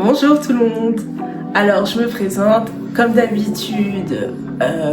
Bonjour tout le monde. Alors je me présente comme d'habitude.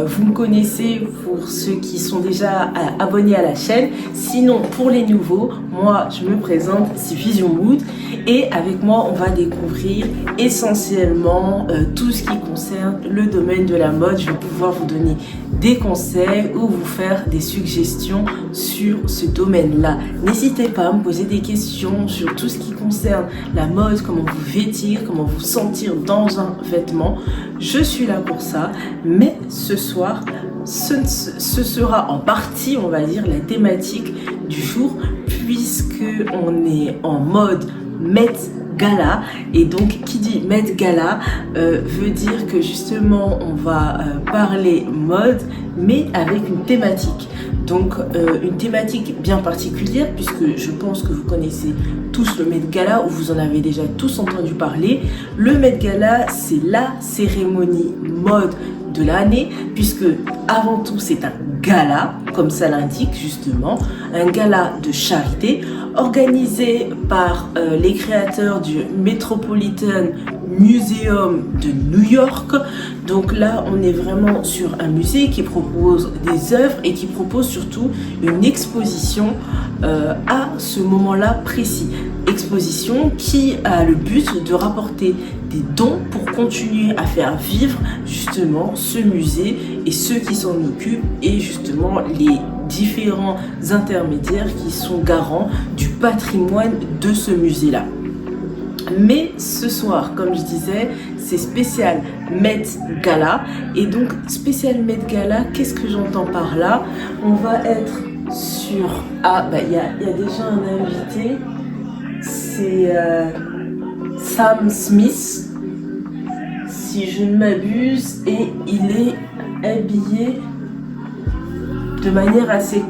Vous me connaissez pour ceux qui sont déjà abonnés à la chaîne. Sinon pour les nouveaux, moi je me présente, c'est Vision Mood. Et avec moi on va découvrir essentiellement tout ce qui concerne le domaine de la mode. Je vais pouvoir vous donner des conseils ou vous faire des suggestions sur ce domaine-là. N'hésitez pas à me poser des questions sur tout ce qui concerne la mode, comment vous vêtir, comment vous sentir dans un vêtement. Je suis là pour ça, mais ce soir, ce sera en partie, on va dire, la thématique du jour, puisque on est en mode Met Gala. Et donc qui dit Met Gala veut dire que justement on va parler mode, mais avec une thématique. Donc une thématique bien particulière, puisque je pense que vous connaissez tous le Met Gala ou vous en avez déjà tous entendu parler. Le Met Gala, c'est la cérémonie mode de l'année, puisque avant tout c'est un gala, comme ça l'indique justement, un gala de charité organisé par les créateurs du Metropolitan Museum de New York. Donc là on est vraiment sur un musée qui propose des œuvres et qui propose surtout une exposition à ce moment-là précis. Exposition qui a le but de rapporter des dons pour continuer à faire vivre justement ce musée et ceux qui s'en occupent et justement les différents intermédiaires qui sont garants du patrimoine de ce musée-là. Mais ce soir, comme je disais, c'est spécial Met Gala. Et donc, spécial Met Gala, qu'est-ce que j'entends par là? On va être sur... Ah, bah, il y a déjà un invité. C'est Sam Smith, si je ne m'abuse. Et il est habillé de manière assez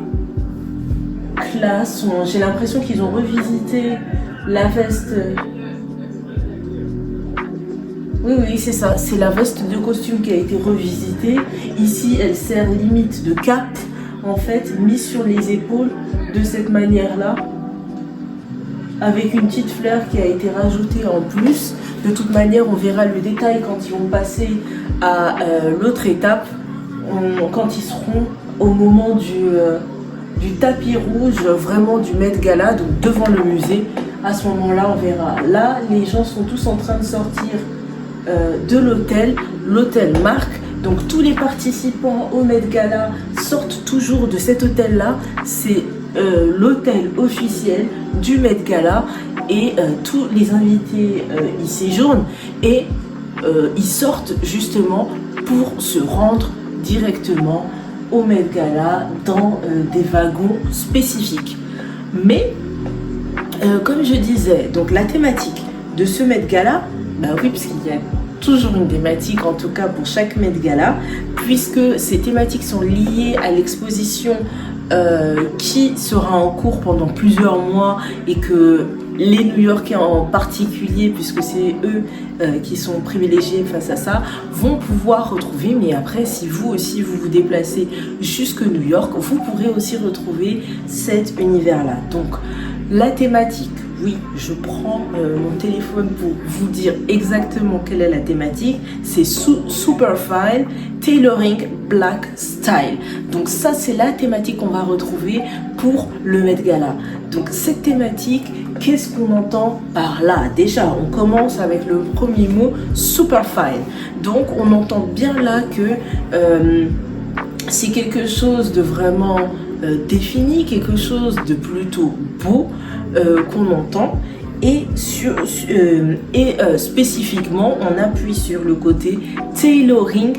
classe. J'ai l'impression qu'ils ont revisité la veste... Oui, c'est ça. C'est la veste de costume qui a été revisitée. Ici, elle sert limite de cape, en fait, mise sur les épaules de cette manière-là, avec une petite fleur qui a été rajoutée en plus. De toute manière, on verra le détail quand ils vont passer à l'autre étape, quand ils seront au moment du tapis rouge, vraiment du Met Gala, donc devant le musée. À ce moment-là, on verra. Là, les gens sont tous en train de sortir de l'hôtel Marc. Donc tous les participants au Met Gala sortent toujours de cet hôtel-là. C'est l'hôtel officiel du Met Gala et tous les invités y séjournent et ils sortent justement pour se rendre directement au Met Gala dans des wagons spécifiques. Mais comme je disais, donc la thématique de ce Met Gala, bah oui, parce qu'il y a toujours une thématique, en tout cas pour chaque Met Gala, puisque ces thématiques sont liées à l'exposition qui sera en cours pendant plusieurs mois et que les New-Yorkais en particulier, puisque c'est eux qui sont privilégiés face à ça, vont pouvoir retrouver. Mais après, si vous aussi vous vous déplacez jusque New York, vous pourrez aussi retrouver cet univers-là. Donc la thématique, oui, je prends mon téléphone pour vous dire exactement quelle est la thématique. C'est Superfine Tailoring Black Style. Donc ça, c'est la thématique qu'on va retrouver pour le Met Gala. Donc cette thématique, qu'est-ce qu'on entend par là? Déjà, on commence avec le premier mot, Superfine. Donc on entend bien là que c'est quelque chose de vraiment défini, quelque chose de plutôt beau qu'on entend et spécifiquement on appuie sur le côté tailoring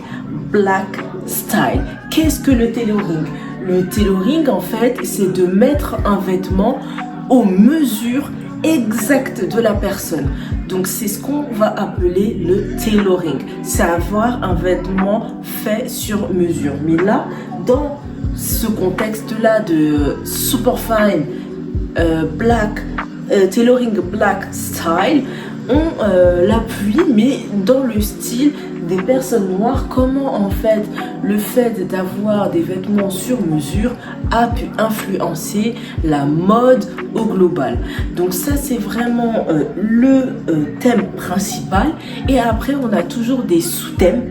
black style. Qu'est-ce que le tailoring? Le tailoring en fait c'est de mettre un vêtement aux mesures exactes de la personne. Donc c'est ce qu'on va appeler le tailoring, c'est avoir un vêtement fait sur mesure. Mais là dans ce contexte-là de Superfine Tailoring Black Style, on l'appuie, mais dans le style des personnes noires. Comment en fait le fait d'avoir des vêtements sur mesure a pu influencer la mode au global. Donc ça c'est vraiment le thème principal, et après on a toujours des sous-thèmes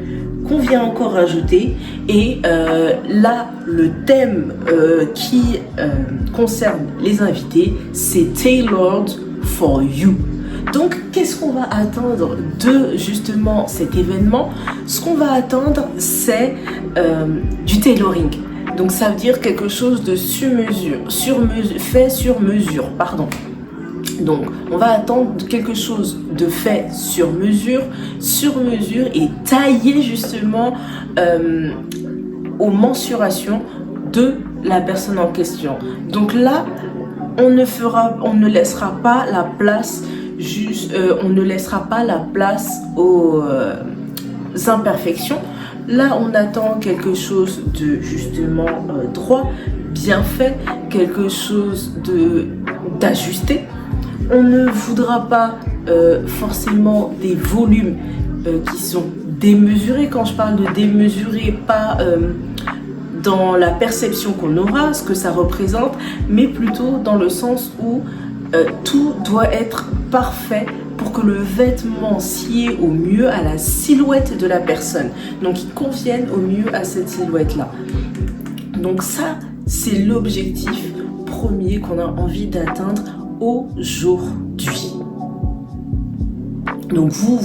qu'on vient encore rajouter, et là le thème qui concerne les invités, c'est Tailored for You. Donc, qu'est-ce qu'on va attendre de justement cet événement? Ce qu'on va attendre, c'est du tailoring. Donc, ça veut dire quelque chose de fait sur mesure, pardon. Donc, on va attendre quelque chose de fait sur mesure et taillé justement aux mensurations de la personne en question. Donc là, on ne laissera pas la place aux imperfections. Là, on attend quelque chose de justement droit, bien fait, quelque chose d'ajusté. On ne voudra pas forcément des volumes qui sont démesurés. Quand je parle de démesurés, pas dans la perception qu'on aura, ce que ça représente, mais plutôt dans le sens où tout doit être parfait pour que le vêtement sied au mieux à la silhouette de la personne. Donc, il convienne au mieux à cette silhouette-là. Donc ça, c'est l'objectif premier qu'on a envie d'atteindre aujourd'hui. Donc vous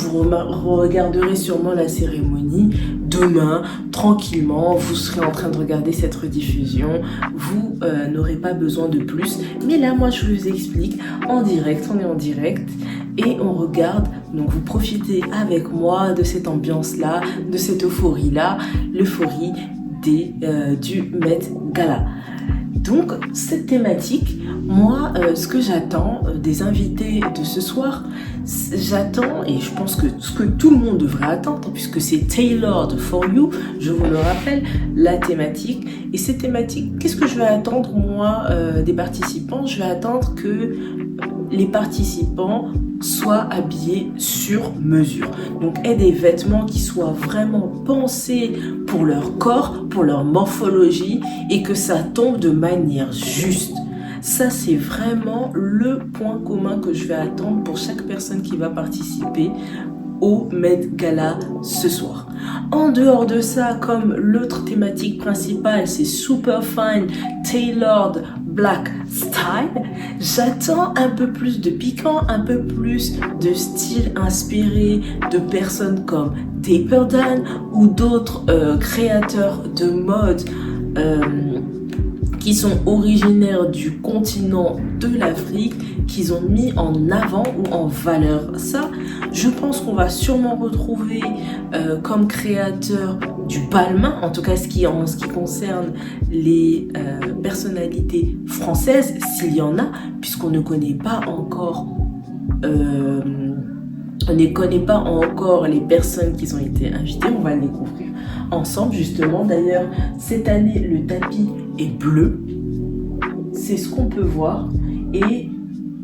regarderez sûrement la cérémonie demain, tranquillement, vous serez en train de regarder cette rediffusion, vous n'aurez pas besoin de plus. Mais là, moi, je vous explique en direct, on est en direct et on regarde. Donc vous profitez avec moi de cette ambiance-là, de cette euphorie-là, l'euphorie du Met Gala. Donc, cette thématique, moi, ce que j'attends des invités de ce soir, j'attends, et je pense que ce que tout le monde devrait attendre, puisque c'est Tailored for You, je vous le rappelle, la thématique. Et cette thématique, qu'est-ce que je vais attendre, moi, des participants? Je vais attendre que les participants soient habillés sur mesure. Donc, aient des vêtements qui soient vraiment pensés pour leur corps, pour leur morphologie, et que ça tombe de manière juste. Ça, c'est vraiment le point commun que je vais attendre pour chaque personne qui va participer au Met Gala ce soir. En dehors de ça, comme l'autre thématique principale, c'est Super Fine Tailored Black Style, j'attends un peu plus de piquant, un peu plus de style inspiré de personnes comme Dapper Dan ou d'autres créateurs de mode qui sont originaires du continent de l'Afrique, qu'ils ont mis en avant ou en valeur. Ça, je pense qu'on va sûrement retrouver comme créateur du Balmain, en tout cas en ce qui concerne les personnalités françaises, s'il y en a, puisqu'on ne connaît pas encore les personnes qui ont été invitées. On va le découvrir ensemble justement. D'ailleurs, cette année, le tapis est bleu. C'est ce qu'on peut voir. Et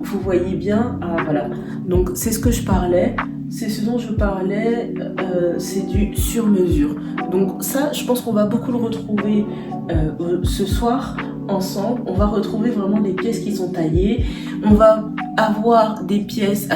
vous voyez bien, voilà. Donc, c'est ce que je parlais. C'est ce dont je parlais. C'est du sur-mesure. Donc, ça, je pense qu'on va beaucoup le retrouver ce soir ensemble. On va retrouver vraiment des pièces qui sont taillées. On va avoir des pièces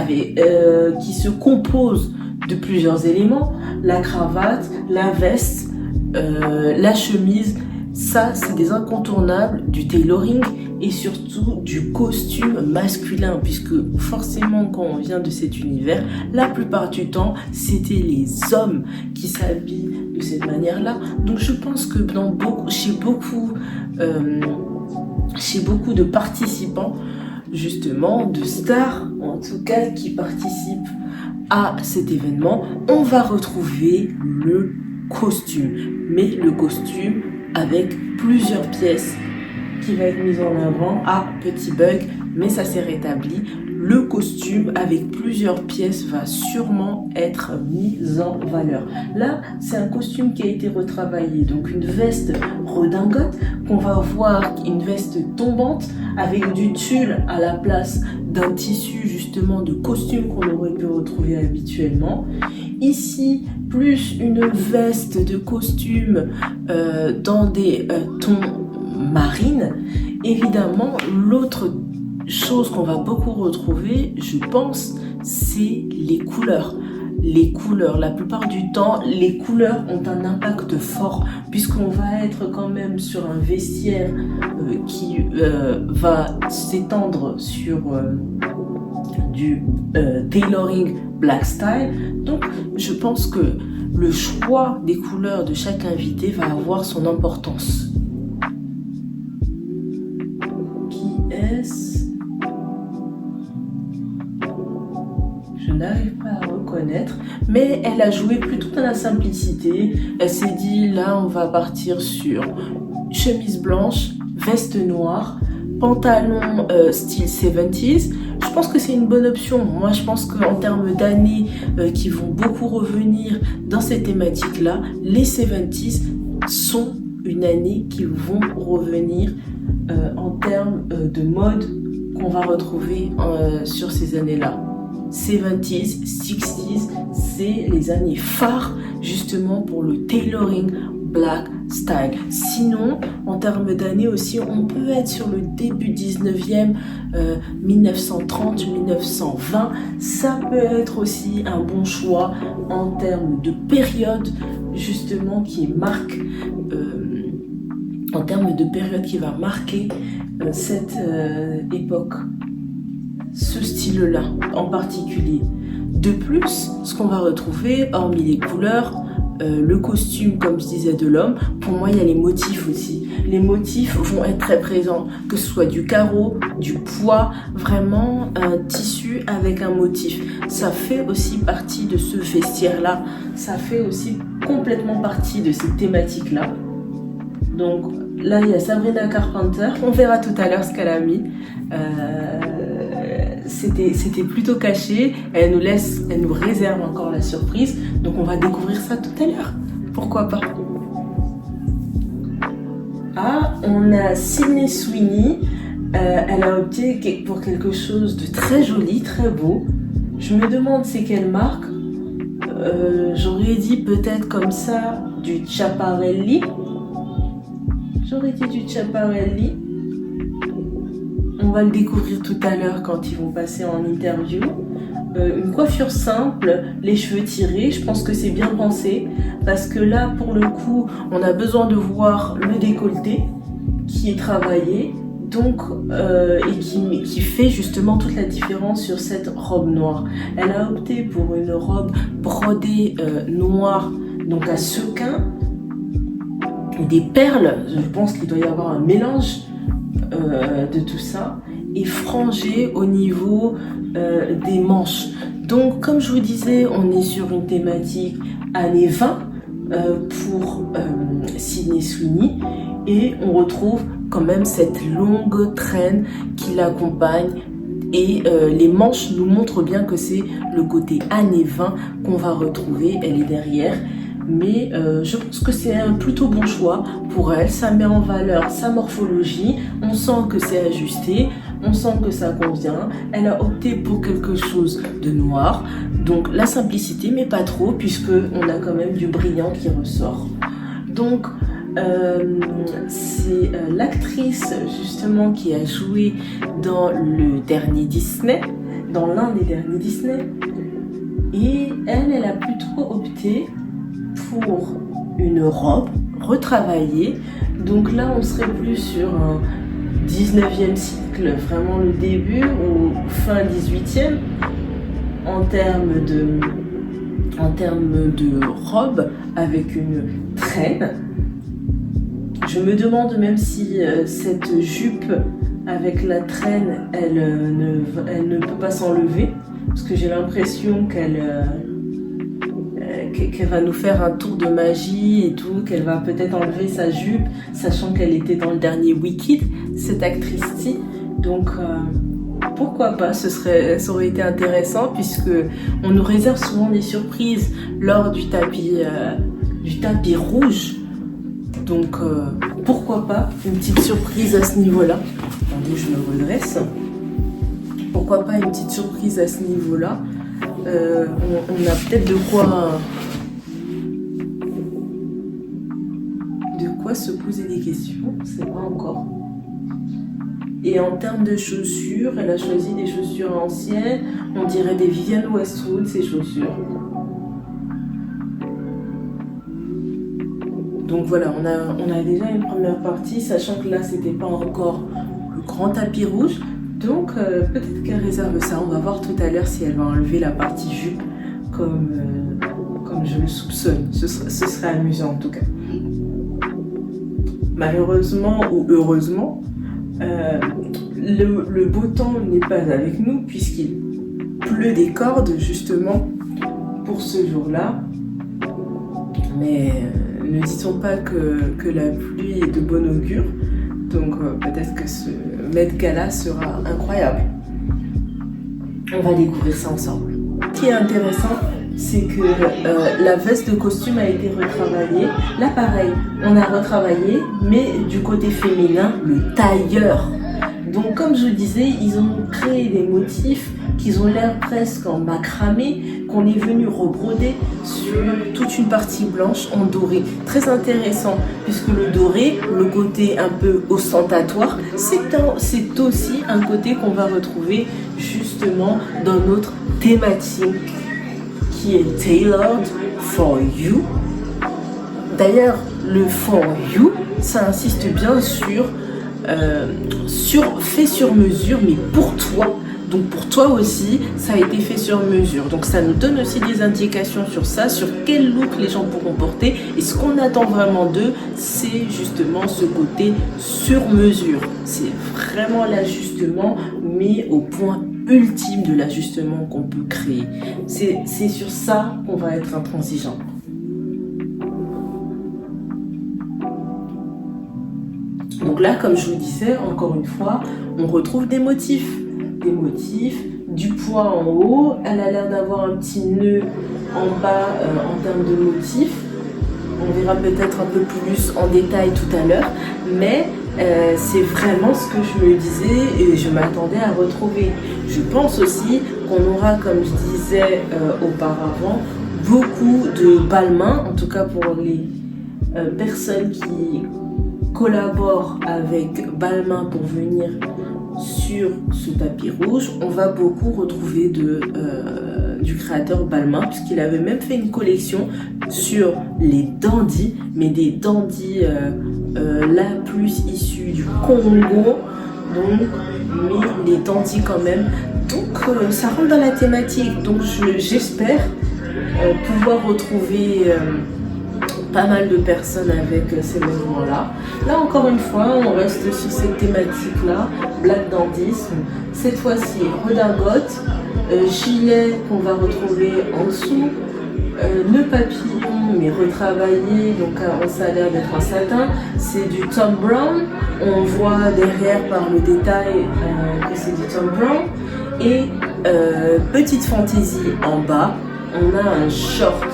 qui se composent de plusieurs éléments. La cravate, la veste, la chemise. Ça, c'est des incontournables du tailoring et surtout du costume masculin, puisque forcément, quand on vient de cet univers, la plupart du temps, c'était les hommes qui s'habillent de cette manière-là. Donc, je pense que chez beaucoup de participants, justement, de stars, en tout cas, qui participent à cet événement, on va retrouver le costume. Mais le costume avec plusieurs pièces qui va être mise en avant. Petit bug, mais ça s'est rétabli. Le costume avec plusieurs pièces va sûrement être mis en valeur. Là, c'est un costume qui a été retravaillé. Donc une veste redingote qu'on va voir, une veste tombante avec du tulle à la place d'un tissu justement de costume qu'on aurait pu retrouver habituellement. Ici, plus une veste de costume dans des tons marines. Évidemment, l'autre chose qu'on va beaucoup retrouver, je pense, c'est les couleurs. Les couleurs, la plupart du temps, les couleurs ont un impact fort puisqu'on va être quand même sur un vestiaire qui va s'étendre sur du tailoring black style. Donc, je pense que le choix des couleurs de chaque invité va avoir son importance. Qui est-ce? Je n'arrive pas à reconnaître, mais elle a joué plutôt dans la simplicité. Elle s'est dit, là, on va partir sur chemise blanche, veste noire, pantalon style 70s. Je pense que c'est une bonne option. Moi, je pense qu'en termes d'années qui vont beaucoup revenir dans ces thématiques-là, les 70s sont une année qui vont revenir en termes de mode qu'on va retrouver sur ces années-là. 70s, 60s, c'est les années phares justement pour le tailoring black style. Sinon, en termes d'années aussi, on peut être sur le début 19e, 1930, 1920. Ça peut être aussi un bon choix en termes de période justement qui marque, en termes de période qui va marquer cette époque. Ce style-là en particulier. De plus, ce qu'on va retrouver, hormis les couleurs, le costume, comme je disais, de l'homme, pour moi, il y a les motifs aussi. Les motifs vont être très présents, que ce soit du carreau, du pois, vraiment un tissu avec un motif. Ça fait aussi partie de ce vestiaire-là. Ça fait aussi complètement partie de ces thématiques-là. Donc là, il y a Sabrina Carpenter. On verra tout à l'heure ce qu'elle a mis. C'était plutôt caché. Elle nous réserve encore la surprise. Donc on va découvrir ça tout à l'heure. Pourquoi pas? Ah, on a Sydney Sweeney. Elle a opté pour quelque chose de très joli, très beau. Je me demande c'est quelle marque. J'aurais dit peut-être comme ça du Schiaparelli. J'aurais dit du Schiaparelli. On va le découvrir tout à l'heure quand ils vont passer en interview. Une coiffure simple, les cheveux tirés, je pense que c'est bien pensé parce que là, pour le coup, on a besoin de voir le décolleté qui est travaillé donc, et qui fait justement toute la différence sur cette robe noire. Elle a opté pour une robe brodée noire, donc à sequins, des perles, je pense qu'il doit y avoir un mélange de tout ça, et frangé au niveau des manches. Donc comme je vous disais, on est sur une thématique années 20 pour Sydney Sweeney, et on retrouve quand même cette longue traîne qui l'accompagne, et les manches nous montrent bien que c'est le côté années 20 qu'on va retrouver. Elle est derrière, mais je pense que c'est un plutôt bon choix pour elle. Ça met en valeur sa morphologie, on sent que c'est ajusté, on sent que ça convient. Elle a opté pour quelque chose de noir, donc la simplicité, mais pas trop, puisque on a quand même du brillant qui ressort. Donc c'est l'actrice justement qui a joué dans le dernier Disney, dans l'un des derniers Disney, et elle a plutôt opté pour une robe retravaillée. Donc là, on serait plus sur un 19e siècle, vraiment le début, ou fin 18e, en termes de robe avec une traîne. Je me demande même si cette jupe avec la traîne, elle ne peut pas s'enlever, parce que j'ai l'impression qu'elle va nous faire un tour de magie et tout, qu'elle va peut-être enlever sa jupe, sachant qu'elle était dans le dernier Wicked, cette actrice-ci. Donc pourquoi pas, ça aurait été intéressant, puisque on nous réserve souvent des surprises lors du tapis rouge. Donc pourquoi pas une petite surprise à ce niveau-là. Attendez, je me redresse. pourquoi pas une petite surprise à ce niveau-là. On a peut-être de quoi se poser des questions, c'est pas encore. Et en termes de chaussures, elle a choisi des chaussures anciennes, on dirait des Vivienne Westwood, ces chaussures. Donc voilà, on a déjà une première partie, sachant que là, c'était pas encore le grand tapis rouge. Donc peut-être qu'elle réserve ça. On va voir tout à l'heure si elle va enlever la partie jupe comme je le soupçonne. Ce serait amusant en tout cas. Malheureusement ou heureusement, le beau temps n'est pas avec nous puisqu'il pleut des cordes justement pour ce jour-là. Mais ne dit-on pas que la pluie est de bon augure? Donc peut-être que ce Met Gala sera incroyable. On va découvrir ça ensemble. Ce qui est intéressant, c'est que la veste de costume a été retravaillée. Là pareil, on a retravaillé, mais du côté féminin, le tailleur. Donc comme je disais, ils ont créé des motifs qui ont l'air presque en macramé, qu'on est venu rebroder sur toute une partie blanche en doré. Très intéressant, puisque le doré, le côté un peu ostentatoire, c'est aussi un côté qu'on va retrouver justement dans notre thématique qui est Tailored for You. D'ailleurs, le for you, ça insiste bien sur fait sur mesure, mais pour toi. Donc pour toi aussi, ça a été fait sur mesure. Donc ça nous donne aussi des indications sur ça, sur quel look les gens pourront porter. Et ce qu'on attend vraiment d'eux, c'est justement ce côté sur mesure. C'est vraiment l'ajustement, mais au point ultime de l'ajustement qu'on peut créer. C'est sur ça qu'on va être intransigeant. Donc là, comme je vous disais, encore une fois, on retrouve des motifs, du poids en haut. Elle a l'air d'avoir un petit nœud en bas en termes de motifs. On verra peut-être un peu plus en détail tout à l'heure, mais c'est vraiment ce que je me disais et je m'attendais à retrouver. Je pense aussi qu'on aura, comme je disais auparavant, beaucoup de balmains, en tout cas pour les personnes qui collaborent avec Balmain pour venir sur ce tapis rouge. On va beaucoup retrouver du créateur Balmain, puisqu'il avait même fait une collection sur les dandys, mais des dandys là plus issus du Congo, donc mais les dandys quand même. Donc ça rentre dans la thématique, donc j'espère pouvoir retrouver pas mal de personnes avec ces mouvements-là. Là, encore une fois, on reste sur cette thématique-là, Black Dandisme. Cette fois-ci, redingote, gilet qu'on va retrouver en dessous, le papillon, mais retravaillé, donc ça a l'air d'être un satin. C'est du Thom Browne. On voit derrière par le détail que c'est du Thom Browne. Et petite fantaisie en bas, on a un short,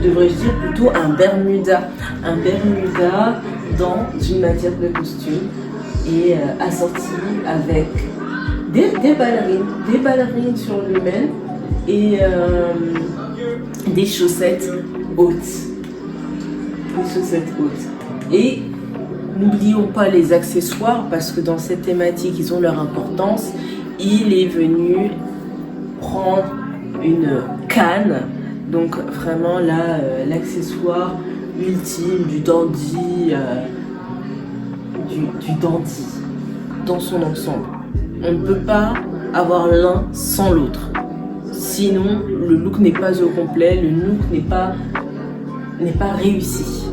devrais-je dire plutôt un bermuda dans une matière de costume et assorti avec des ballerines sur le même et des chaussettes hautes. Et n'oublions pas les accessoires parce que dans cette thématique, ils ont leur importance. Il est venu prendre une canne. Donc vraiment là, l'accessoire ultime du dandy, du dandy dans son ensemble. On ne peut pas avoir l'un sans l'autre. Sinon, le look n'est pas au complet, le look n'est pas réussi.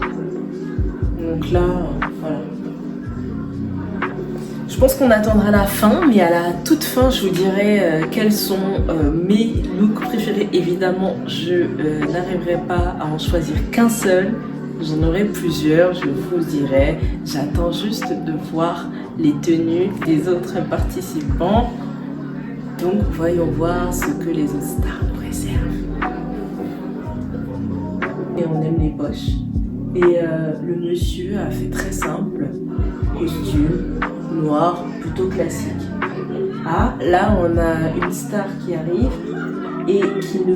Donc là, voilà. Je pense qu'on attendra la fin, mais à la toute fin, je vous dirai quels sont mes looks préférés. Évidemment, je n'arriverai pas à en choisir qu'un seul. J'en aurai plusieurs, je vous dirai. J'attends juste de voir les tenues des autres participants. Donc, voyons voir ce que les autres stars nous réservent. Et on aime les poches. Et le monsieur a fait très simple, costume noir, plutôt classique. Ah, là on a une star qui arrive et qui ne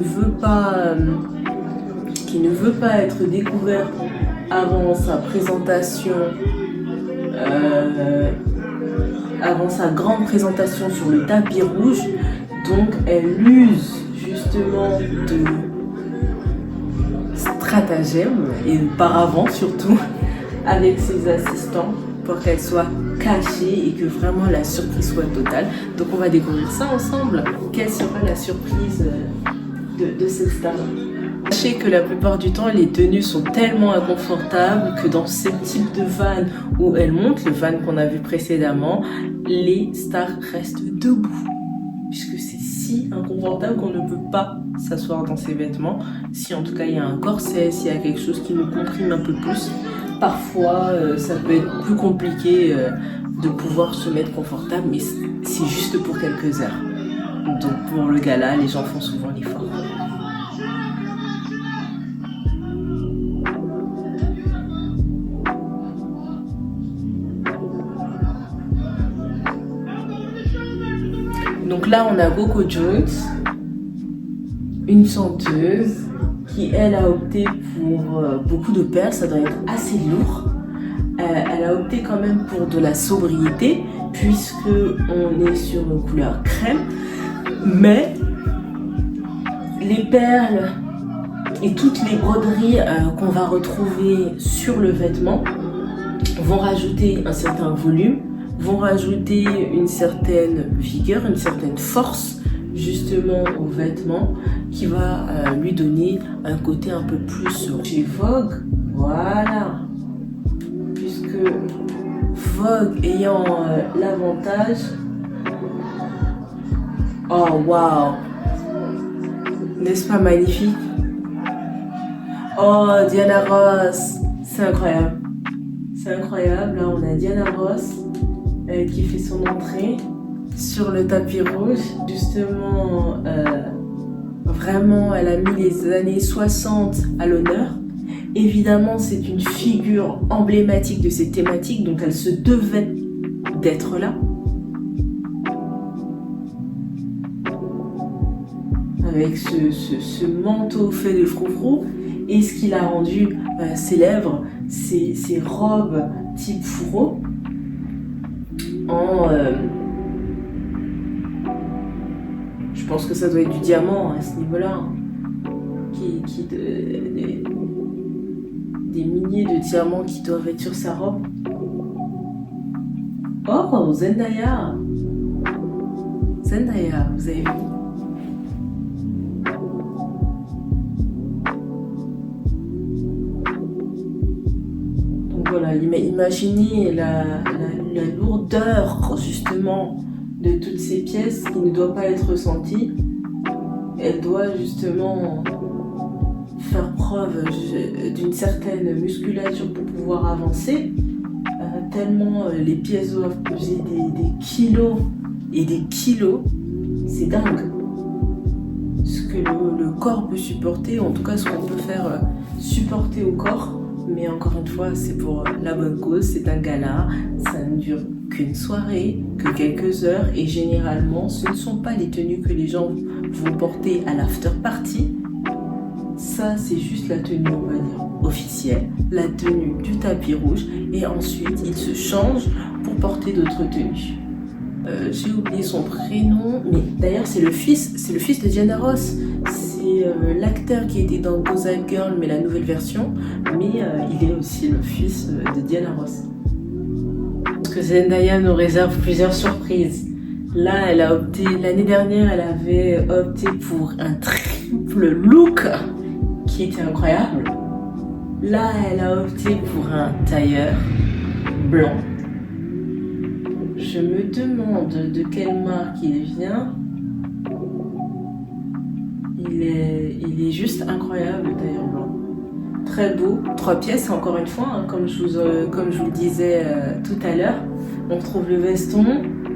veut pas être découverte avant sa présentation, avant sa grande présentation sur le tapis rouge. Donc elle use justement de stratagèmes et de paravent surtout avec ses assistants pour qu'elle soit cachée et que vraiment la surprise soit totale. Donc on va découvrir ça ensemble. Quelle sera la surprise de cette star? Sachez que la plupart du temps, les tenues sont tellement inconfortables que dans ce type de van où elles montent, le van qu'on a vu précédemment, les stars restent debout. Puisque c'est si inconfortable qu'on ne peut pas s'asseoir dans ces vêtements. Si en tout cas il y a un corset, s'il y a quelque chose qui nous comprime un peu plus, parfois ça peut être plus compliqué de pouvoir se mettre confortable, mais c'est juste pour quelques heures. Donc pour le gala, les gens font souvent l'effort. Donc là, on a Coco Jones, une chanteuse qui, elle, a opté pour beaucoup de perles. Ça doit être assez lourd. Elle a opté quand même pour de la sobriété, puisque on est sur une couleur crème. Mais les perles et toutes les broderies qu'on va retrouver sur le vêtement vont rajouter un certain volume, vont rajouter une certaine vigueur, une certaine force justement au vêtement qui va lui donner un côté un peu plus chez Vogue. Voilà, puisque Vogue ayant l'avantage... Oh waouh, n'est-ce pas magnifique? Oh, Diana Ross, c'est incroyable. C'est incroyable, là on a Diana Ross qui fait son entrée sur le tapis rouge. Justement, vraiment, elle a mis les années 60 à l'honneur. Évidemment, c'est une figure emblématique de ces thématiques, donc elle se devait d'être là. Avec ce manteau fait de froufrou. Et ce qui l'a rendu célèbre, c'est ses robes type fourreau en... je pense que ça doit être du diamant à ce niveau-là. Des milliers de diamants qui doivent être sur sa robe. Oh, Zendaya! Zendaya, vous avez vu? Voilà, imaginez la lourdeur justement de toutes ces pièces qui ne doit pas être ressentie. Elle doit justement faire preuve d'une certaine musculature pour pouvoir avancer. Tellement les pièces doivent peser des kilos et des kilos. C'est dingue. Ce que le corps peut supporter, en tout cas ce qu'on peut faire supporter au corps. Mais encore une fois, c'est pour la bonne cause, c'est un gala, ça ne dure qu'une soirée, que quelques heures, et généralement, ce ne sont pas les tenues que les gens vont porter à l'after party. Ça, c'est juste la tenue, on va dire, officielle, la tenue du tapis rouge, et ensuite, ils se changent pour porter d'autres tenues. J'ai oublié son prénom, mais d'ailleurs, c'est le fils de Diana Ross. C'est l'acteur qui était dans Gossip Girl, mais la nouvelle version, mais il est aussi le fils de Diana Ross. Parce que Zendaya nous réserve plusieurs surprises. Là, elle a opté, l'année dernière, elle avait opté pour un triple look qui était incroyable. Là, elle a opté pour un tailleur blanc. Je me demande de quelle marque il vient. Il est juste incroyable, le tailleur blanc. Très beau. 3 pièces, encore une fois, hein, comme je vous le disais tout à l'heure. On retrouve le veston,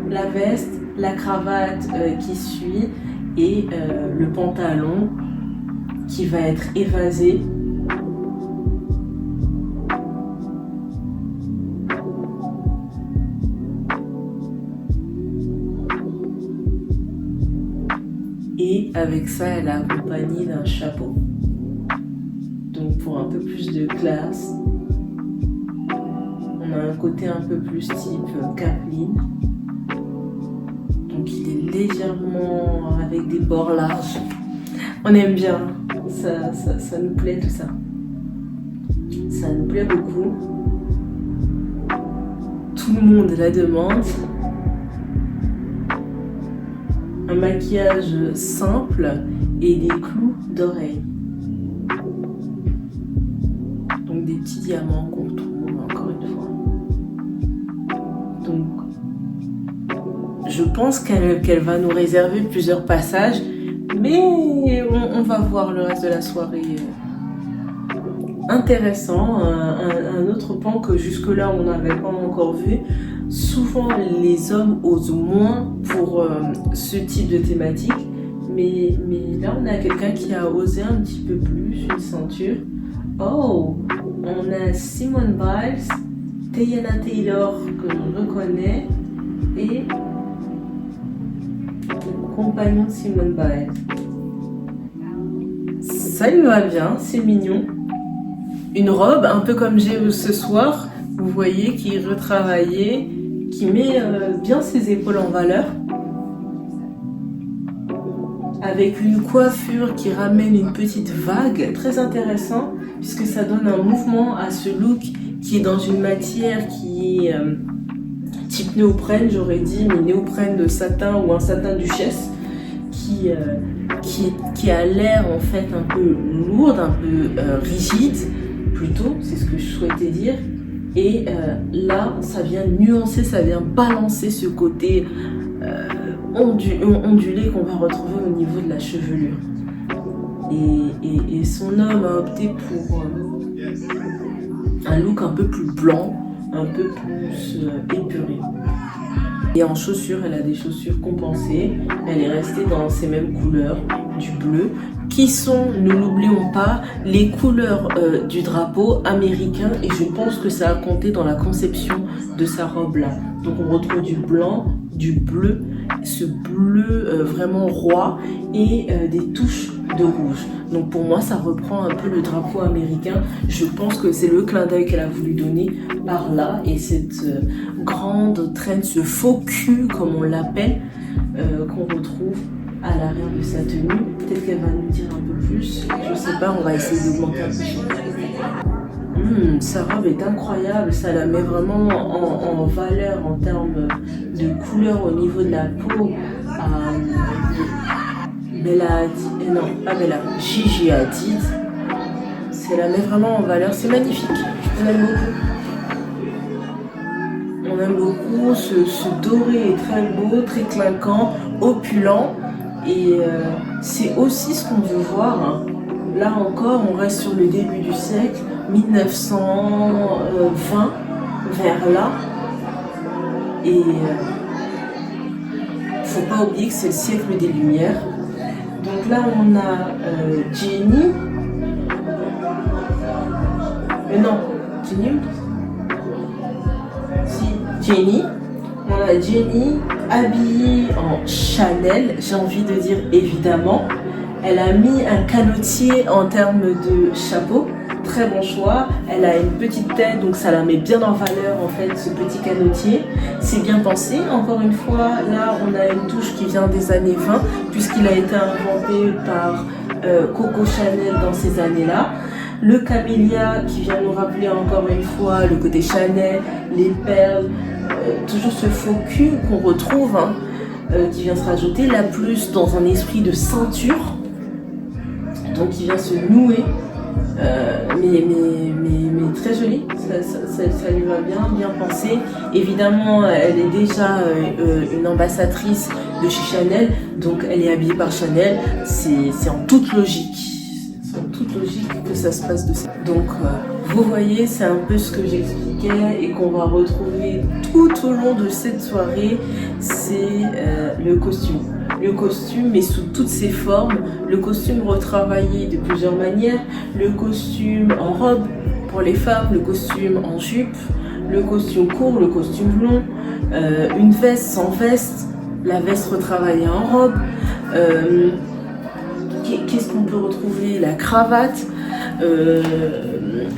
la veste, la cravate qui suit et le pantalon qui va être évasé. Avec ça, elle est accompagnée d'un chapeau. Donc pour un peu plus de classe, on a un côté un peu plus type Capeline. Donc il est légèrement avec des bords larges. On aime bien, ça nous plaît tout ça. Ça nous plaît beaucoup. Tout le monde la demande. Un maquillage simple et des clous d'oreilles. Donc des petits diamants qu'on retrouve encore une fois. Donc je pense qu'elle va nous réserver plusieurs passages, mais on va voir le reste de la soirée. Intéressant, un autre pan que jusque-là on n'avait pas encore vu. Souvent les hommes osent moins pour ce type de thématique, mais là on a quelqu'un qui a osé un petit peu plus, une ceinture. Oh, on a Simone Biles, Teyana Taylor que je reconnais et le compagnon de Simone Biles. Ça lui va bien, c'est mignon. Une robe un peu comme j'ai ce soir, vous voyez, qui est retravaillée, qui met bien ses épaules en valeur, avec une coiffure qui ramène une petite vague, très intéressant, puisque ça donne un mouvement à ce look qui est dans une matière qui est type néoprène, j'aurais dit, mais néoprène de satin ou un satin duchesse, qui a l'air en fait un peu lourde, un peu rigide, plutôt, c'est ce que je souhaitais dire. Et là, ça vient nuancer, ça vient balancer ce côté ondulé qu'on va retrouver au niveau de la chevelure. Et son homme a opté pour un look un peu plus blanc, un peu plus épuré. Et en chaussures, elle a des chaussures compensées. Elle est restée dans ces mêmes couleurs, du bleu, qui sont, ne l'oublions pas, les couleurs du drapeau américain. Et je pense que ça a compté dans la conception de sa robe-là. Donc on retrouve du blanc, du bleu, ce bleu vraiment roi et des touches de rouge. Donc pour moi, ça reprend un peu le drapeau américain. Je pense que c'est le clin d'œil qu'elle a voulu donner par là. Et cette grande traîne, ce faux cul, comme on l'appelle, qu'on retrouve à l'arrière de sa tenue. Peut-être qu'elle va nous dire un peu plus. Je sais pas, on va essayer d'augmenter un peu son sa robe est incroyable, ça la met vraiment en valeur en termes de couleur au niveau de la peau. Bella Hadid, non pas Bella, Gigi Hadid, ça la met vraiment en valeur, c'est magnifique, on aime beaucoup. On aime beaucoup, ce doré est très beau, très clinquant, opulent, et c'est aussi ce qu'on veut voir, hein. Là encore, on reste sur le début du siècle, 1920, vers là. Et faut pas oublier que c'est le siècle des Lumières. Donc là, on a Jenny. Jenny. On a Jenny habillée en Chanel, j'ai envie de dire évidemment. Elle a mis un canotier en termes de chapeau, très bon choix. Elle a une petite tête, donc ça la met bien en valeur en fait, ce petit canotier. C'est bien pensé, encore une fois, là on a une touche qui vient des années 20, puisqu'il a été inventé par Coco Chanel dans ces années-là. Le camélia qui vient nous rappeler encore une fois le côté Chanel, les perles, toujours ce faux cul qu'on retrouve, hein, qui vient se rajouter, là plus dans un esprit de ceinture. Donc il vient se nouer, mais très joli, ça lui va bien, bien pensé. Évidemment, elle est déjà une ambassadrice de chez Chanel, donc elle est habillée par Chanel, c'est en toute logique. C'est en toute logique que ça se passe de ça. Donc vous voyez, c'est un peu ce que j'expliquais et qu'on va retrouver tout au long de cette soirée, c'est le costume. Le costume, mais sous toutes ses formes, le costume retravaillé de plusieurs manières, le costume en robe pour les femmes, le costume en jupe, le costume court, le costume long, une veste sans veste, la veste retravaillée en robe, qu'est-ce qu'on peut retrouver? La cravate.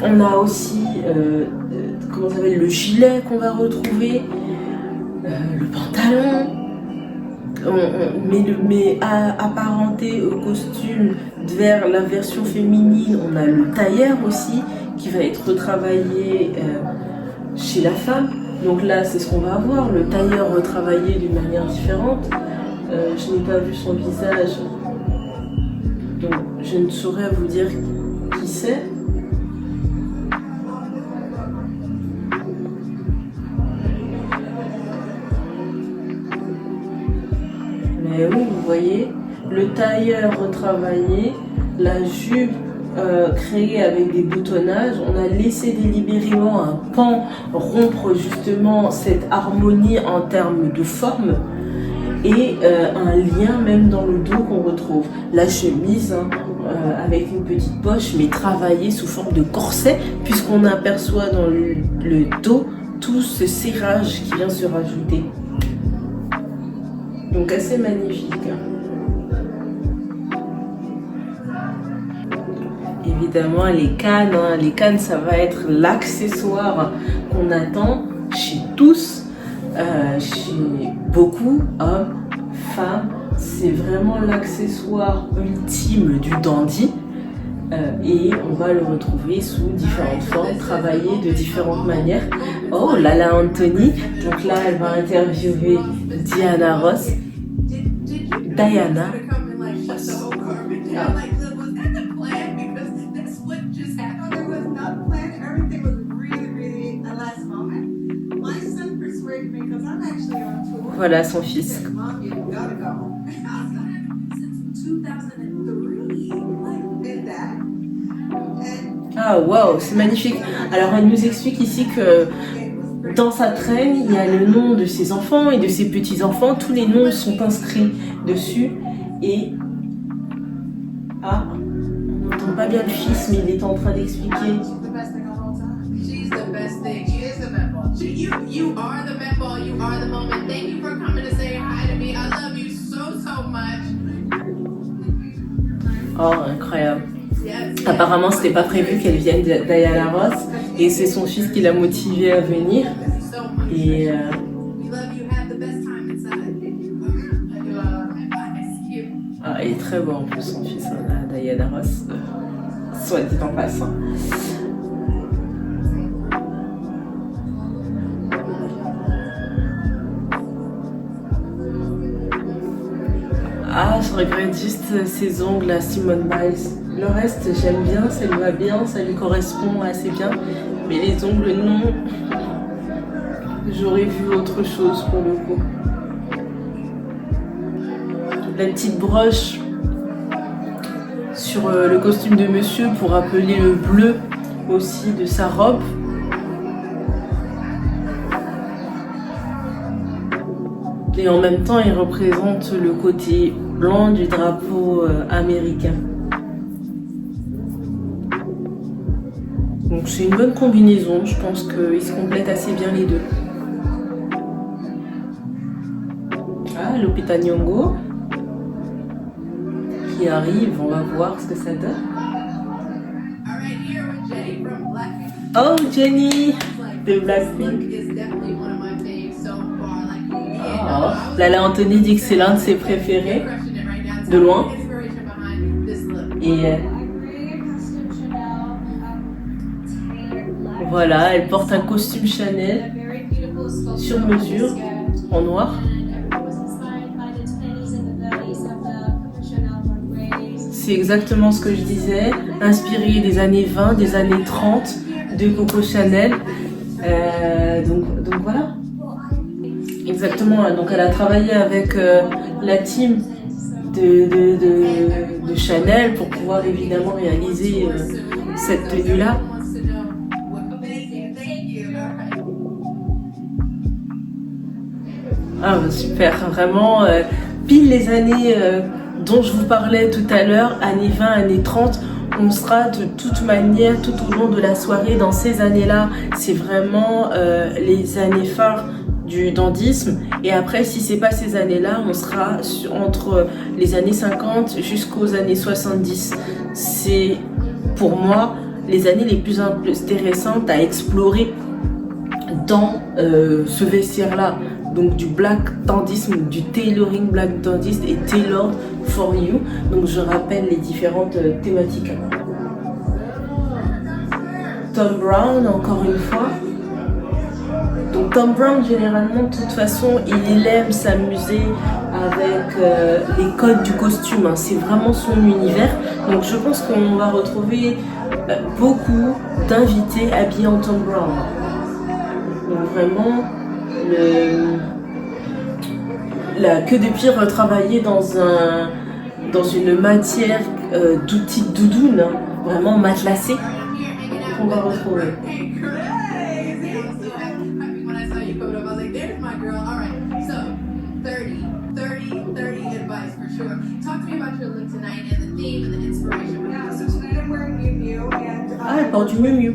On a aussi comment ça s'appelle, le gilet qu'on va retrouver, le pantalon. Mais apparenté au costume vers la version féminine, on a le tailleur aussi qui va être retravaillé chez la femme. Donc là, c'est ce qu'on va avoir, le tailleur retravaillé d'une manière différente. Je n'ai pas vu son visage, donc je ne saurais vous dire qui c'est. Mais oui, vous voyez, le tailleur retravaillé, la jupe créée avec des boutonnages, on a laissé délibérément un pan rompre justement cette harmonie en termes de forme et un lien même dans le dos qu'on retrouve. La chemise avec une petite poche mais travaillée sous forme de corset puisqu'on aperçoit dans le dos tout ce serrage qui vient se rajouter. Donc assez magnifique. Évidemment les cannes, les cannes ça va être l'accessoire qu'on attend chez tous, chez beaucoup, hommes, femmes. C'est vraiment l'accessoire ultime du dandy et on va le retrouver sous différentes formes, travaillé de différentes manières. Oh, Lala Anthony, donc là elle va interviewer Diana Ross. Diana. Ah. Voilà son fils. Ah waouh, c'est magnifique. Alors elle nous explique ici que dans sa traîne, il y a le nom de ses enfants et de ses petits-enfants. Tous les noms sont inscrits dessus. Et ah, on n'entend pas bien le fils, mais il est en train d'expliquer. Oh, incroyable. Apparemment, c'était pas prévu qu'elle vienne d'Diana Ross et c'est son fils qui l'a motivée à venir. Et ah, il est très beau en plus son fils, Diana Ross, soit dit en passant. Ah, je regrette juste ses ongles à Simone Biles. Le reste, j'aime bien, ça lui va bien, ça lui correspond assez bien. Mais les ongles, non. J'aurais vu autre chose pour le coup. La petite broche sur le costume de monsieur pour rappeler le bleu aussi de sa robe. Et en même temps, il représente le côté blanc du drapeau américain. Donc c'est une bonne combinaison, je pense qu'ils se complètent assez bien les deux. Ah, Lupita Nyong'o qui arrive, on va voir ce que ça donne. Oh, Jennie de Blackpink. Oh, Lala Anthony dit que c'est l'un de ses préférés, de loin. Et voilà, elle porte un costume Chanel sur mesure, en noir. C'est exactement ce que je disais, inspiré des années 20, des années 30 de Coco Chanel. Donc voilà. Exactement, donc elle a travaillé avec la team de Chanel pour pouvoir évidemment réaliser cette tenue-là. Ah super, vraiment pile les années dont je vous parlais tout à l'heure, années 20, années 30, on sera de toute manière tout au long de la soirée dans ces années-là. C'est vraiment les années phares du dandysme Et après, si c'est pas ces années-là, on sera entre les années 50 jusqu'aux années 70. C'est pour moi les années les plus intéressantes à explorer dans ce vestiaire-là. Donc du black dandisme, du tailoring black dandisme et tailored for you. Donc je rappelle les différentes thématiques. Thom Browne, encore une fois. Donc Thom Browne, généralement, de toute façon, il aime s'amuser avec les codes du costume. Hein. C'est vraiment son univers. Donc je pense qu'on va retrouver beaucoup d'invités habillés en Thom Browne. Donc vraiment, la queue de pire retravaillée dans une matière d'outils de doudoune, hein, vraiment matelassée, qu'on va retrouver. Ah, elle porte du Miu Miu.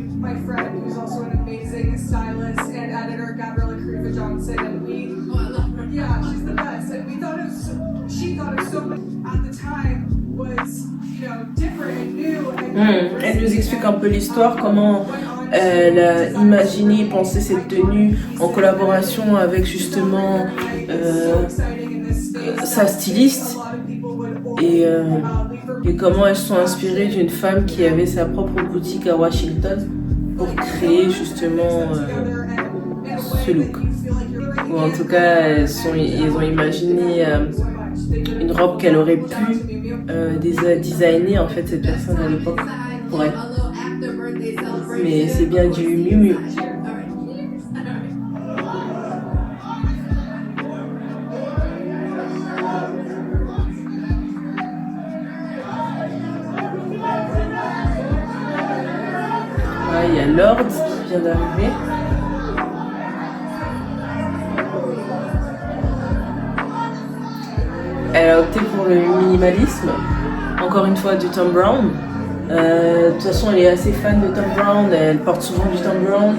Yeah, she's the best, and she thought it was so much at the time was, different and new. Elle nous explique un peu l'histoire, comment elle a imaginé et pensé cette tenue en collaboration avec justement sa styliste et comment elles sont inspirées d'une femme qui avait sa propre boutique à Washington pour créer justement ce look. Ou en tout cas, ils ont imaginé une robe qu'elle aurait pu designer en fait cette personne à l'époque pour elle. Mais c'est bien du Miu Miu. Ah, il y a Lord qui vient d'arriver. Elle a opté pour le minimalisme, encore une fois du Thom Browne. De toute façon, elle est assez fan de Thom Browne, elle porte souvent du Thom Browne.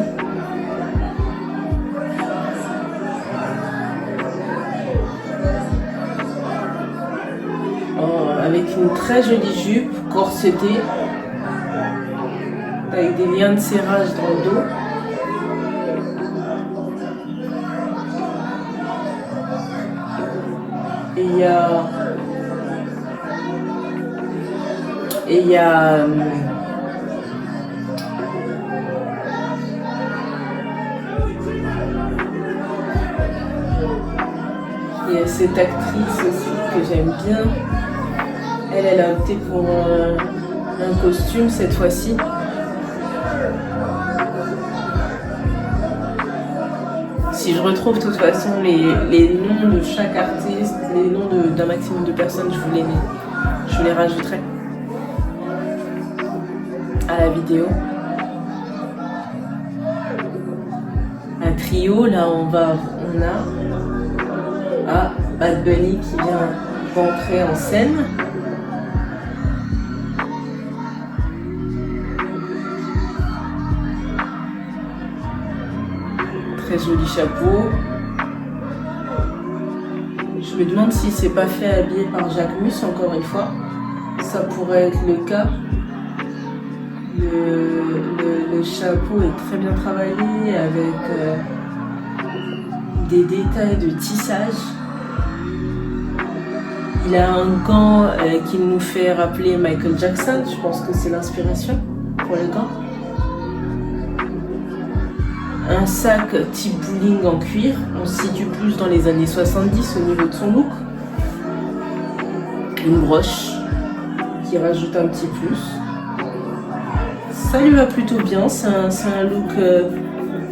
Avec une très jolie jupe corsetée, avec des liens de serrage dans le dos. Et il y a cette actrice aussi que j'aime bien. Elle a opté pour un costume cette fois-ci. Si je retrouve de toute façon les noms de chaque artiste, les noms d'un maximum de personnes, je les rajouterai à la vidéo. Un trio, là on a Bad Bunny qui vient d'entrer en scène. Très joli chapeau. Je me demande si c'est pas fait habillé par Jacques Mus, encore une fois. Ça pourrait être le cas. Le chapeau est très bien travaillé avec des détails de tissage. Il a un gant qui nous fait rappeler Michael Jackson. Je pense que c'est l'inspiration pour le gant. Un sac type bowling en cuir, on se situe plus dans les années 70 au niveau de son look. Une broche qui rajoute un petit plus. Ça lui va plutôt bien, c'est un look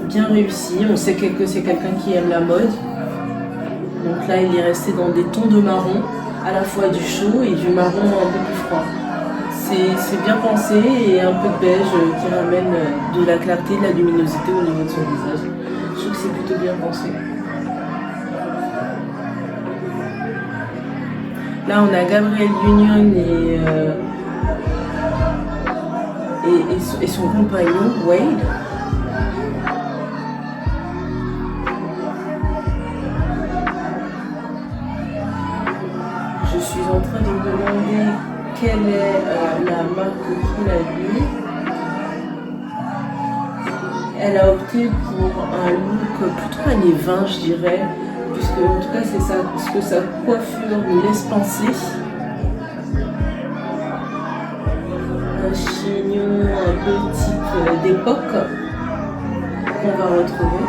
bien réussi. On sait que c'est quelqu'un qui aime la mode. Donc là, il est resté dans des tons de marron, à la fois du chaud et du marron un peu plus froid. C'est bien pensé et un peu de beige qui ramène de la clarté, de la luminosité au niveau de son visage. Je trouve que c'est plutôt bien pensé. Là, on a Gabrielle Union et son compagnon Wade. demandé quelle est la marque qu'il a mis. Elle a opté pour un look plutôt années 20, je dirais, puisque en tout cas c'est ça, ce que sa coiffure nous laisse penser. Un chignon un peu type d'époque qu'on va retrouver.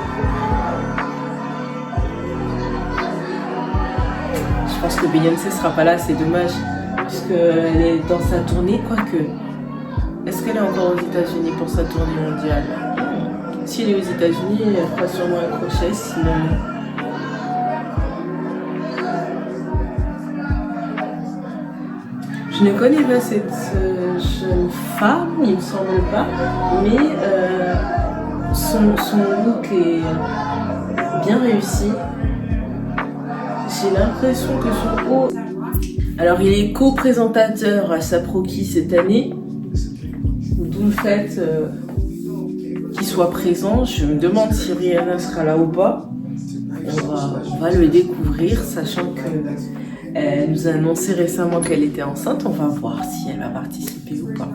Je pense que Beyoncé sera pas là, c'est dommage, puisqu'elle est dans sa tournée, quoique. Est-ce qu'elle est encore aux États-Unis pour sa tournée mondiale? Si elle est aux États-Unis, elle fera sûrement un crochet, sinon. Je ne connais pas cette jeune femme, il me semble pas, mais son look est bien réussi. J'ai l'impression que son haut... Alors il est co-présentateur à Saproki cette année, d'où le fait qu'il soit présent. Je me demande si Rihanna sera là ou pas. On va le découvrir, sachant qu'elle nous a annoncé récemment qu'elle était enceinte. On va voir si elle va participer ou pas.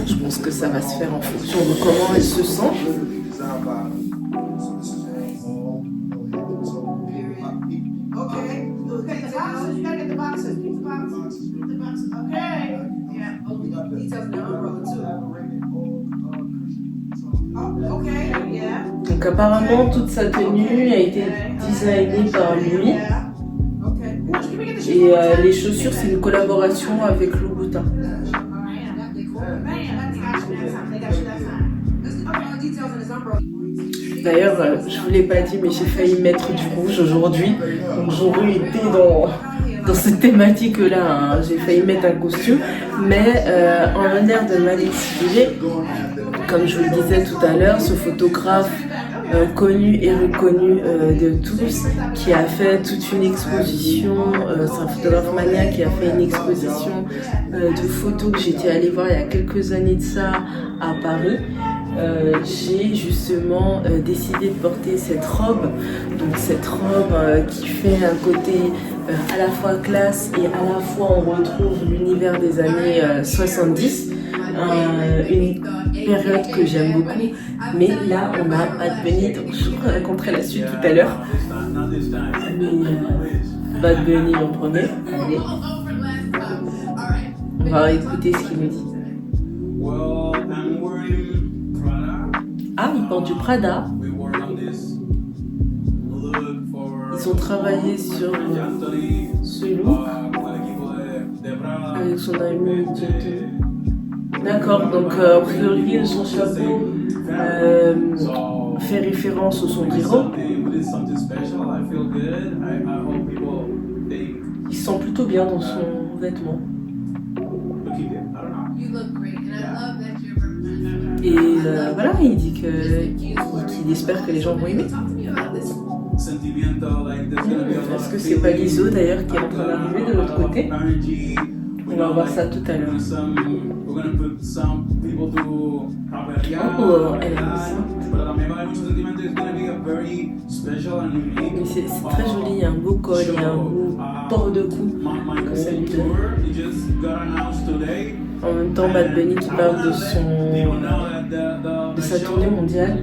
Je pense que ça va se faire en fonction de comment elle se sent. Donc apparemment toute sa tenue a été designée par lui et les chaussures c'est une collaboration avec Louboutin. D'ailleurs je vous l'ai pas dit mais j'ai failli mettre du rouge aujourd'hui, donc j'aurais été dans cette thématique là, hein. J'ai failli mettre un costume, mais en l'honneur de Malik Sibilé, comme je vous le disais tout à l'heure, ce photographe connu et reconnu de tous, qui a fait toute une exposition, c'est un photographe mania qui a fait une exposition de photos que j'étais allée voir il y a quelques années de ça à Paris. J'ai justement décidé de porter cette robe, donc cette robe qui fait un côté à la fois classe et à la fois on retrouve l'univers des années 70, une période que j'aime beaucoup, mais là on a Bad Bunny, donc je vous raconterai la suite tout à l'heure. Bad Bunny en premier, allez, on va écouter ce qu'il nous dit. Ah, il porte du Prada. Ils ont travaillé sur ce look avec son ami. D'accord, donc a priori son chapeau fait référence au sombrero. Il se sent plutôt bien dans son vêtement. Et voilà, il dit qu'il espère que les gens vont aimer. Est-ce que c'est pas l'ISO d'ailleurs qui est en train d'arriver de l'autre côté? On va voir ça tout à l'heure. Oh, elle est enceinte. Mais c'est très joli, il y a un beau col, il y a un beau port de cou que ça lui donne. En même temps, Bad Bunny qui parle de sa tournée mondiale.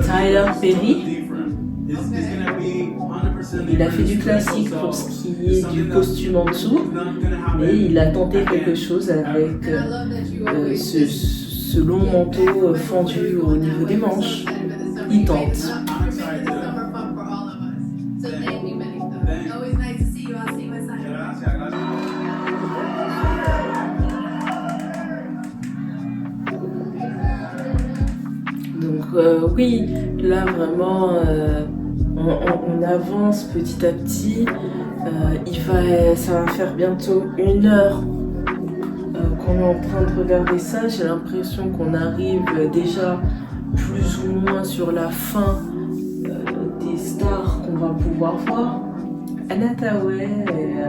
Tyler Perry. Il a fait du classique pour ce qui est du costume en dessous, mais il a tenté quelque chose avec ce long manteau fendu au niveau des manches. Il tente. Donc oui, là vraiment on avance petit à petit. Ça va faire bientôt 1 heure qu'on est en train de regarder ça. J'ai l'impression qu'on arrive déjà plus ou moins sur la fin des stars qu'on va pouvoir voir. Anna Tawai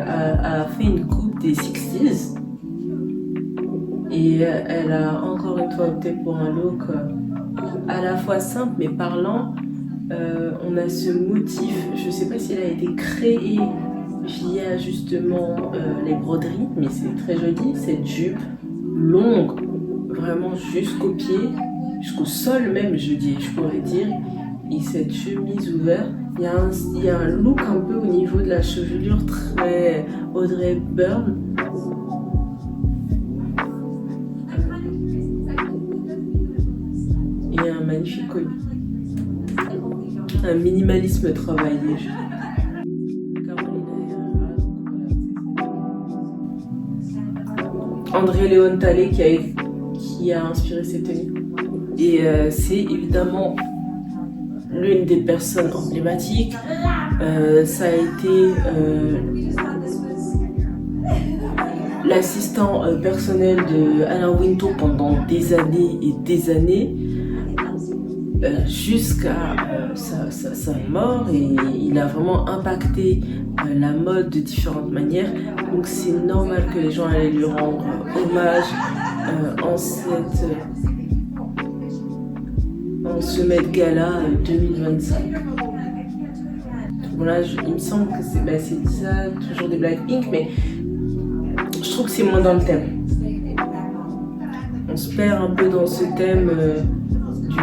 a fait une coupe des 60s et elle a encore une fois opté pour un look à la fois simple mais parlant. On a ce motif, je sais pas s'il a été créé y a justement les broderies, mais c'est très joli, cette jupe longue, vraiment jusqu'au pied, jusqu'au sol même, je pourrais dire, et cette chemise ouverte. Il y a un look un peu au niveau de la chevelure très Audrey Hepburn. Et un magnifique collier. Un minimalisme travaillé. André Léon Talley qui a inspiré cette tenue. Et c'est évidemment l'une des personnes emblématiques. Ça a été l'assistant personnel de Alain Wintour pendant des années et des années, jusqu'à sa mort, et il a vraiment impacté la mode de différentes manières. Donc c'est normal que les gens allaient lui rendre hommage en ce Met Gala 2025. Voilà, il me semble que c'est ça, toujours des Blackpink, mais je trouve que c'est moins dans le thème. On se perd un peu dans ce thème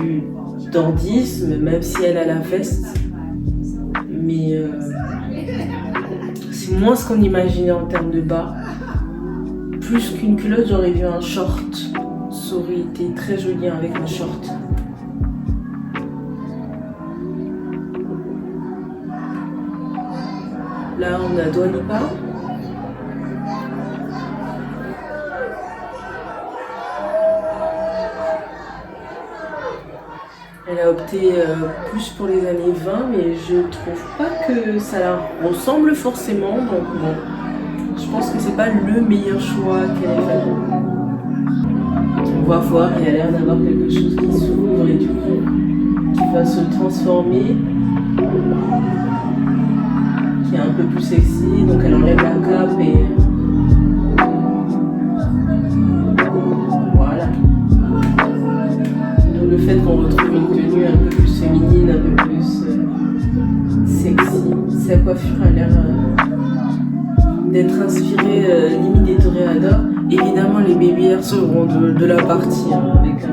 du dandisme, même si elle a la veste, mais c'est moins ce qu'on imaginait en termes de bas. Plus qu'une culotte, j'aurais vu un short. Ça aurait été très joli avec un short. Là, on a Dua Lipa. Elle a opté plus pour les années 20, mais je trouve pas que ça la ressemble forcément. Donc bon, je pense que c'est pas le meilleur choix qu'elle ait fait. On va voir, il y a l'air d'avoir quelque chose qui s'ouvre et du coup qui va se transformer, qui est un peu plus sexy. Donc elle enlève la cape et voilà. D'où le fait qu'on retrouve une tenue un peu plus féminine, un peu plus sexy. Sa coiffure a l'air d'être inspirée limite des toréadors. Évidemment, les baby hairs seront de la partie, hein, avec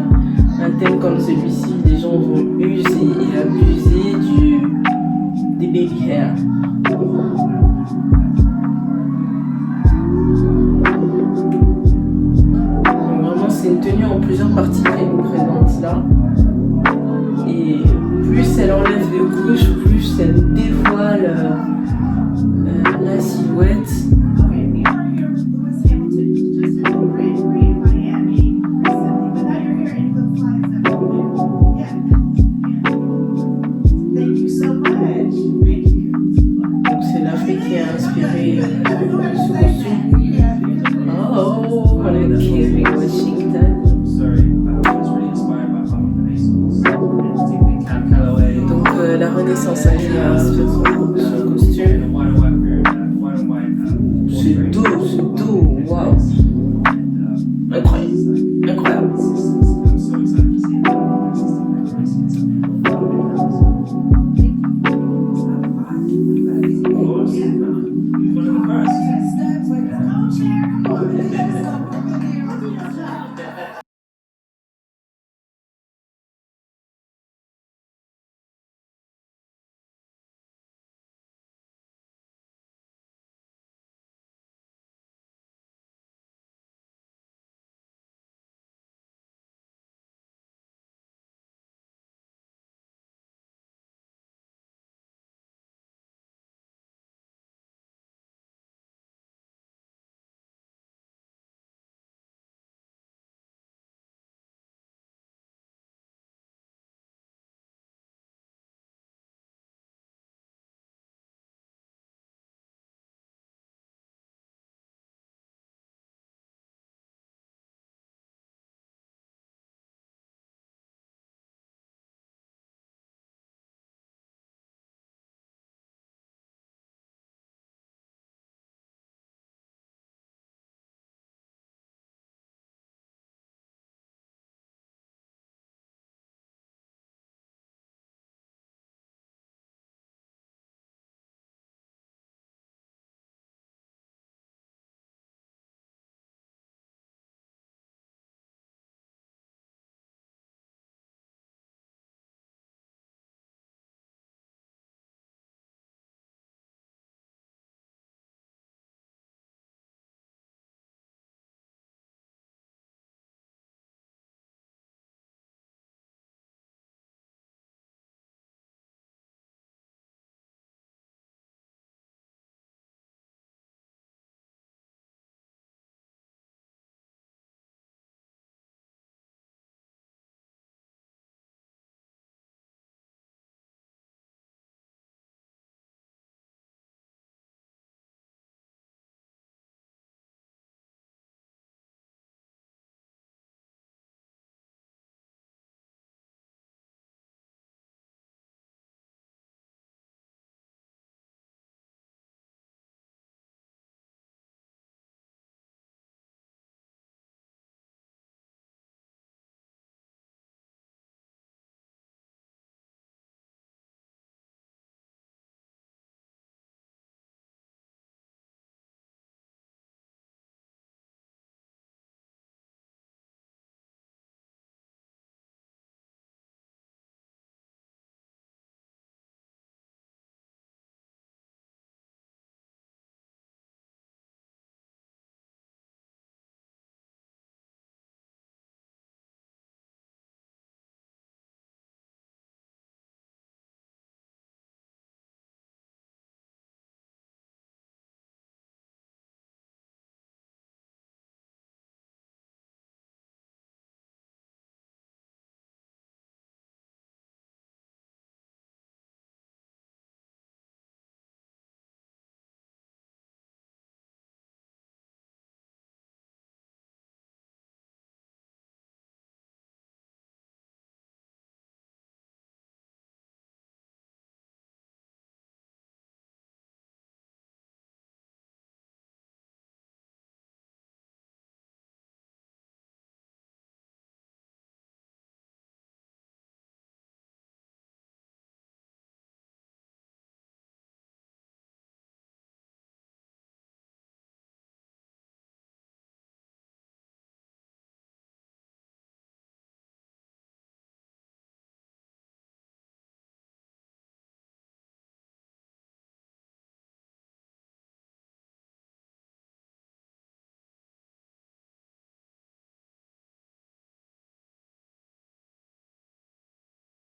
un thème comme celui-ci. Les gens vont user et abuser des baby hairs.